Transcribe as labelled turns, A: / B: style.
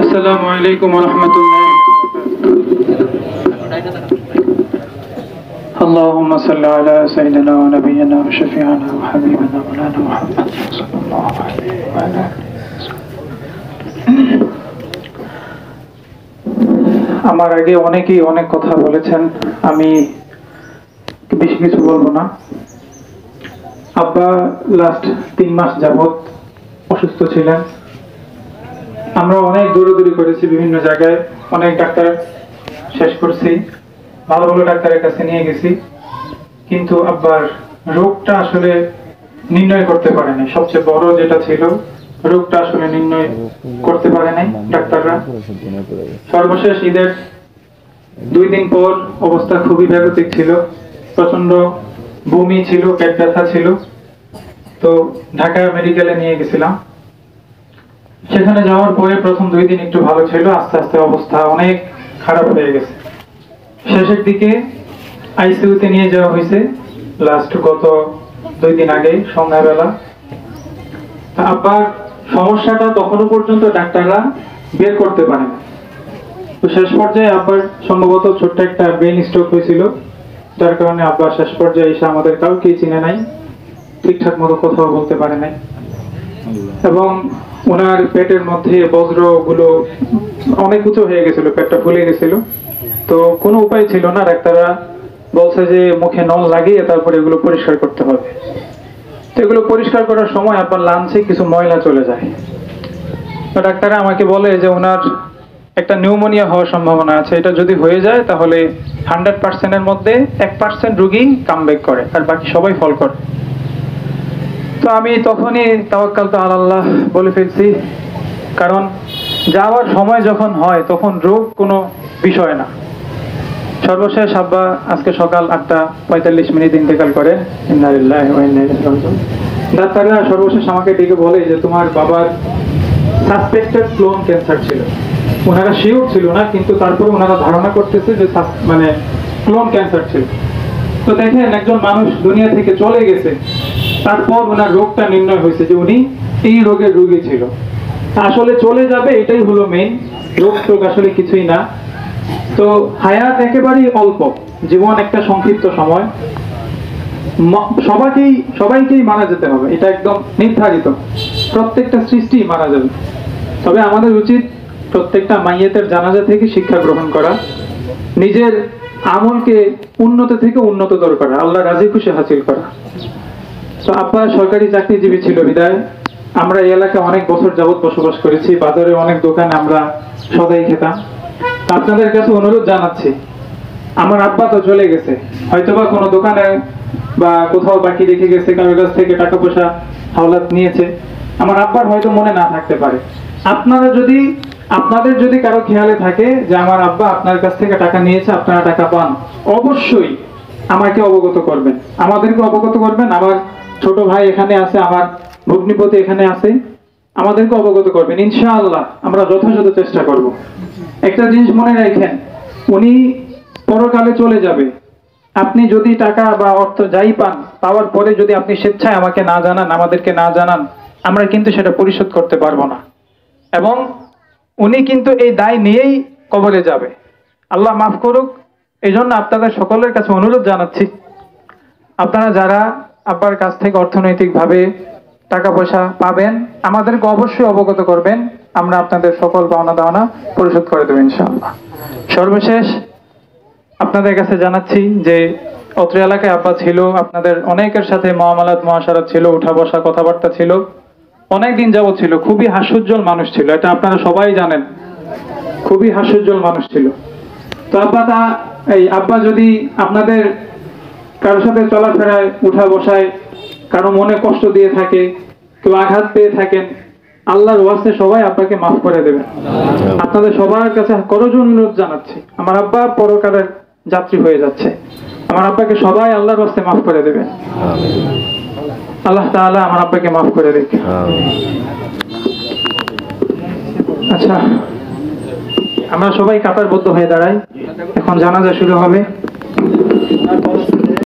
A: আসসালামু আলাইকুম ওয়া রাহমাতুল্লাহ। اللهم صل على سيدنا ونبينا وشفيعنا وحبيبنا مولانا محمد صلى الله عليه وعلى آله وسلم। আমার আগে অনেকেই অনেক কথা বলেছেন, আমি বেশি কিছু বলবো না। আব্বা লাস্ট 3 মাস যাবত অসুস্থ ছিলেন। আমরা অনেক দৌড়াদৌড়ি করেছি, বিভিন্ন জায়গায় অনেক ডাক্তার শেষ করছি, ভালো ভালো ডাক্তারের কাছে নিয়ে গেছি, কিন্তু আব্বার রোগটা আসলে নির্ণয় করতে পারে নাই। সবচেয়ে বড় যেটা ছিল, রোগটা আসলে নির্ণয় করতে পারে নাই ডাক্তাররা। সর্বশেষ ঈদের 2 দিন পর অবস্থা খুবই বেগতিক ছিল, প্রচন্ড বমি ছিল, পেট ব্যথা ছিল। তো ঢাকা মেডিকেলে নিয়ে গেছিলাম। সেখানে যাওয়ার পরে প্রথম 2 দিন একটু ভালো ছিল, আস্তে আস্তে অবস্থা অনেক খারাপ হয়ে গেছে। শেষের দিকে আইসিইউতে নিয়ে যাওয়া হয়েছে লাস্ট গত 2 দিন আগে সন্ধ্যাবেলা। আব্বার সমস্যাটা তখনও পর্যন্ত ডাক্তাররা বের করতে পারে না। তো শেষ পর্যায়ে আব্বার সম্ভবত ছোট্ট একটা ব্রেন স্ট্রোক হয়েছিল, যার কারণে আব্বার শেষ পর্যায়ে এসে আমাদের কাউকেই চিনে নাই, ঠিকঠাক মতো কথাও বলতে পারে নাই, এবং ওনার পেটের মধ্যে বজ্রগুলো অনেক উঁচু হয়ে গেছিল, পেটটা ফুলে গেছিল। তো কোনো উপায় ছিল না, ডাক্তাররা বলছে যে মুখে নল লাগিয়ে তারপরে এগুলো পরিষ্কার করতে হবে। তো এগুলো পরিষ্কার করার সময় আপনার লাঞ্চে কিছু ময়লা চলে যায়। তো ডাক্তাররা আমাকে বলে যে ওনার একটা নিউমোনিয়া হওয়ার সম্ভাবনা আছে, এটা যদি হয়ে যায় তাহলে 100%-এর মধ্যে 1% রোগী কামব্যাক করে, আর বাকি সবাই ফল করে। তো আমি তখনই তাওয়াক্কালতু আলাল্লাহ বলে ফেলছি, কারণ যাওয়ার সময় যখন হয় তখন রোগ কোনো বিষয় না। সর্বশেষ আব্বা আজকে সকাল 8:45 ইন্তেকাল করে। ইন্না লিল্লাহি ওয়া ইন্না ইলাইহি রাজিউন। ডাক্তাররা সর্বশেষ আমাকে ডেকে বলে যে তোমার বাবার সাসপেক্টেড ক্লোন ক্যান্সার ছিল। ওনারা শিওর ছিল না, কিন্তু তারপরে ওনারা ধারণা করতেছে যে মানে ক্লোন ক্যান্সার ছিল। তো দেখেন, একজন মানুষ দুনিয়া থেকে চলে গেছে, তারপর ওনার রোগটা নির্ণয় হয়েছে যে উনি এই রোগের রোগী ছিল। আসলে চলে যাবে, এটাই হলো মেইন, রোগ টোগ আসলে কিছুই না। তো হায়াত একেবারেই অল্প, জীবন একটা সংক্ষিপ্ত সময়, সবাইকেই মারা যেতে হবে, এটা একদম নির্ধারিত। প্রত্যেকটা সৃষ্টি মারা যাবে। তবে আমাদের উচিত প্রত্যেকটা মাইয়েতের জানাজা থেকে শিক্ষা গ্রহণ করা, নিজের আমলকে উন্নত থেকে উন্নততর করা, আল্লাহ রাজি খুশি হাসিল করা। তো আব্বা সরকারি চাকরিজীবী ছিল বিদায় আমরা এই এলাকায় অনেক বছর যাবত বসবাস করেছি, বাজারে অনেক দোকানে আমরা সদাই খেতাম। আপনাদের কাছে অনুরোধ জানাচ্ছি, আমার আব্বা তো চলে গেছে, হয়তোবা কোনো দোকানে বা কোথাও বাকি রেখে গেছে, কারোর কাছ থেকে টাকা পয়সা হাওলাত নিয়েছে, আমার আব্বার হয়তো মনে না থাকতে পারে। আপনাদের যদি কারো খেয়ালে থাকে যে আমার আব্বা আপনার কাছ থেকে টাকা নিয়েছে, আপনারা টাকা পান, অবশ্যই আমাকে অবগত করবেন, আমাদেরকে অবগত করবেন। আমার ছোট ভাই এখানে আছে, আমার ভগ্নিপতি এখানে আছে, আমাদেরকে অবগত করবেন। ইনশাআল্লাহ আমরা যথাযথ চেষ্টা করব। একটা জিনিস মনে রাখেন, উনি পরকালে চলে যাবে। আপনি যদি টাকা বা অর্থ যাই পান, পাওয়ার পরে যদি আপনি স্বেচ্ছায় আমাকে না জানান, আমাদেরকে না জানান, আমরা কিন্তু সেটা পরিশোধ করতে পারবো না, এবং উনি কিন্তু এই দায় নিয়েই কবরে যাবে। আল্লাহ মাফ করুক। এই জন্য আপনাদের সকলের কাছে অনুরোধ জানাচ্ছি, আপনারা যারা আব্বার কাছ থেকে অর্থনৈতিকভাবে টাকা পয়সা পাবেন, আমাদেরকে অবশ্যই অবগত করবেন, আমরা আপনাদের সকল পাওনা দাওনা পরিশোধ করে দেব ইনশাআল্লাহ। সর্বশেষ আপনাদের কাছে জানাচ্ছি যে অত্র এলাকায় আব্বা ছিল, আপনাদের অনেকের সাথে মুআমালাত মুআশারাত ছিল, উঠা বসা কথাবার্তা ছিল, অনেক দিন যাবত ছিল। খুবই হাস্যোজ্জ্বল মানুষ ছিল, এটা আপনারা সবাই জানেন, খুবই হাস্যোজ্জ্বল মানুষ ছিল। তো আব্বা যদি আপনাদের কারোর সাথে চলাফেরায় উঠা বসায় কারো মনে কষ্ট দিয়ে থাকে, কেউ আঘাত পেয়ে থাকেন, আল্লাহর ওয়াস্তে সবাই আব্বাকে মাফ করে দেবেন। আপনাদের সবার কাছে করজোড়ে অনুরোধ জানাচ্ছি, আমার আব্বা পরকালের যাত্রী হয়ে যাচ্ছে, আমার আব্বাকে সবাই আল্লাহর ওয়াস্তে মাফ করে দেবেন। আল্লাহ তাআলা আমার আব্বাকে মাফ করে দেখ। আচ্ছা, আমরা সবাই কাতারবদ্ধ হয়ে দাঁড়াই, এখন জানাজা শুরু হবে।